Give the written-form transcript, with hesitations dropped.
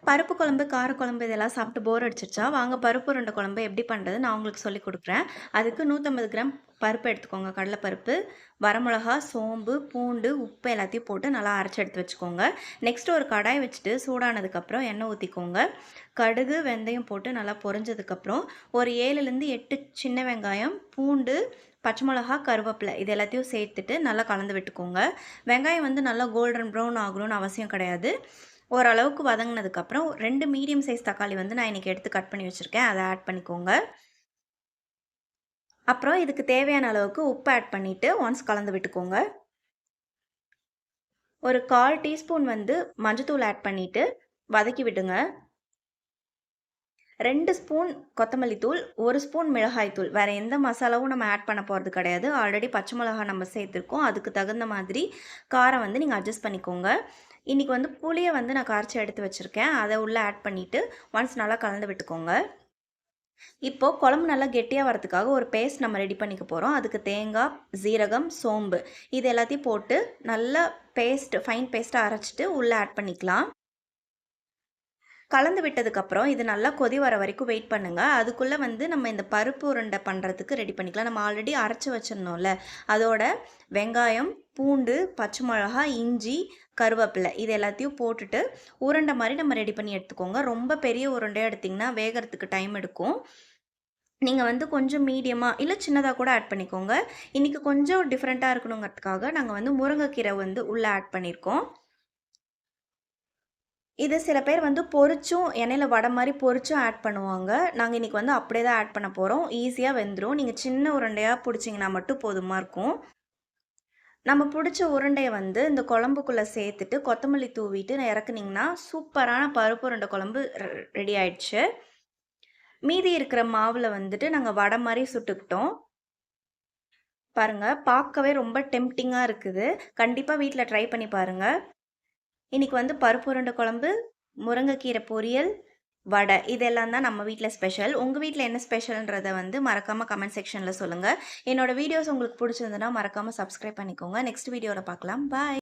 பருப்பு குழம்பு, கார குழம்பு இதெல்லாம் சாப்பிட்டு போர் அடிச்சிருச்சா, வாங்க பருப்பு உருண்டை குழம்பு எப்படி பண்ணுறது நான் உங்களுக்கு சொல்லிக் கொடுக்குறேன். அதுக்கு 150 கிராம் பருப்பு எடுத்துக்கோங்க. கடலைப்பருப்பு, வரமிளகா, சோம்பு, பூண்டு, உப்பு எல்லாத்தையும் போட்டு நல்லா அரைச்சி எடுத்து வச்சுக்கோங்க. நெக்ஸ்ட்டு ஒரு கடாய் வச்சுட்டு சூடானதுக்கப்புறம் எண்ணெய் ஊற்றிக்கோங்க. கடுகு, வெந்தயம் போட்டு நல்லா பொரிஞ்சதுக்கப்புறம் ஒரு 7லேருந்து 8 சின்ன வெங்காயம், பூண்டு, பச்சை மிளகா, கருவேப்பிலை இது எல்லாத்தையும் சேர்த்துட்டு நல்லா கலந்து விட்டுக்கோங்க. வெங்காயம் வந்து நல்லா கோல்டன் ப்ரௌன் ஆகணும்னு அவசியம் கிடையாது. ஓரளவுக்கு வதங்கினதுக்கப்புறம் 2 மீடியம் சைஸ் தக்காளி வந்து நான் இன்றைக்கி எடுத்து கட் பண்ணி வச்சுருக்கேன். அதை ஆட் பண்ணிக்கோங்க. அப்புறம் இதுக்கு தேவையான அளவுக்கு உப்பு ஆட் பண்ணிவிட்டு ஒன்ஸ் கலந்து விட்டுக்கோங்க. ஒரு 1/4 டீஸ்பூன் வந்து மஞ்சத்தூள் ஆட் பண்ணிவிட்டு வதக்கி விடுங்க. 2 ஸ்பூன் கொத்தமல்லி தூள், 1 ஸ்பூன் மிளகாய் தூள். வேறு எந்த மசாலாவும் நம்ம ஆட் பண்ண போகிறது கிடையாது. ஆல்ரெடி பச்சை மிளகா நம்ம சேர்த்துருக்கோம். அதுக்கு தகுந்த மாதிரி காரம் வந்து நீங்கள் அட்ஜஸ்ட் பண்ணிக்கோங்க. இன்றைக்கி வந்து புளியை வந்து நான் கரைச்சி எடுத்து வச்சுருக்கேன். அதை உள்ளே ஆட் பண்ணிவிட்டு ஒன்ஸ் நல்லா கலந்து விட்டுக்கோங்க. இப்போது குழம்பு நல்லா கெட்டியாக வரதுக்காக ஒரு பேஸ்ட் நம்ம ரெடி பண்ணிக்க போகிறோம். அதுக்கு தேங்காய், சீரகம், சோம்பு இது எல்லாத்தையும் போட்டு நல்லா ஃபைன் பேஸ்ட்டாக அரைச்சிட்டு உள்ளே ஆட் பண்ணிக்கலாம். கலந்து விட்டதுக்கப்புறம் இது நல்லா கொதி வர வரைக்கும் வெயிட் பண்ணுங்கள். அதுக்குள்ளே வந்து நம்ம இந்த பருப்பு உருண்டை பண்ணுறதுக்கு ரெடி பண்ணிக்கலாம். நம்ம ஆல்ரெடி அரைச்சி வச்சிருந்தோம்ல, அதோட வெங்காயம், பூண்டு, பச்சை மிளகா, இஞ்சி, கருவேப்பிலை இது எல்லாத்தையும் போட்டுட்டு உருண்டை மாதிரி நம்ம ரெடி பண்ணி எடுத்துக்கோங்க. ரொம்ப பெரிய உருண்டையாக எடுத்திங்கன்னா வேகிறதுக்கு டைம் எடுக்கும். நீங்கள் வந்து கொஞ்சம் மீடியமாக இல்லை சின்னதாக கூட ஆட் பண்ணிக்கோங்க. இன்றைக்கி கொஞ்சம் டிஃப்ரெண்ட்டாக இருக்கணுங்கிறதுக்காக நாங்கள் வந்து முருங்கைக்கீரை வந்து உள்ளே ஆட் பண்ணியிருக்கோம். இது சில பேர் வந்து பொரிச்சும் எண்ணெயில் வடை மாதிரி பொரிச்சும் ஆட் பண்ணுவாங்க. நாங்கள் இன்றைக்கி வந்து அப்படியே தான் ஆட் பண்ண போகிறோம். ஈஸியாக வெந்துடும். நீங்கள் சின்ன உருண்டையாக பிடிச்சிங்கன்னா மட்டும் போதுமாக இருக்கும். நம்ம பிடிச்ச உருண்டையை வந்து இந்த குழம்புக்குள்ளே சேர்த்துட்டு கொத்தமல்லி தூவிட்டு இறக்குனிங்கன்னா சூப்பரான பருப்பு உருண்டை குழம்பு ரெடி ஆயிடுச்சு. மீதி இருக்கிற மாவில் வந்துட்டு நாங்கள் வடை மாதிரி சுட்டுக்கிட்டோம். பாருங்கள், பார்க்கவே ரொம்ப டெம்ப்டிங்காக இருக்குது. கண்டிப்பாக வீட்டில் ட்ரை பண்ணி பாருங்கள். இன்றைக்கி வந்து பருப்பு உருண்டை குழம்பு, முருங்கைக்கீரை பொரியல், வடை இதெல்லாம் தான் நம்ம வீட்டில் ஸ்பெஷல். உங்கள் வீட்டில் என்ன ஸ்பெஷல்ன்றதை வந்து மறக்காமல் கமெண்ட் செக்ஷனில் சொல்லுங்கள். என்னோடய வீடியோஸ் உங்களுக்கு பிடிச்சிருந்ததுன்னா மறக்காமல் சப்ஸ்கிரைப் பண்ணிக்கோங்க. நெக்ஸ்ட் வீடியோவில் பார்க்கலாம். பாய்.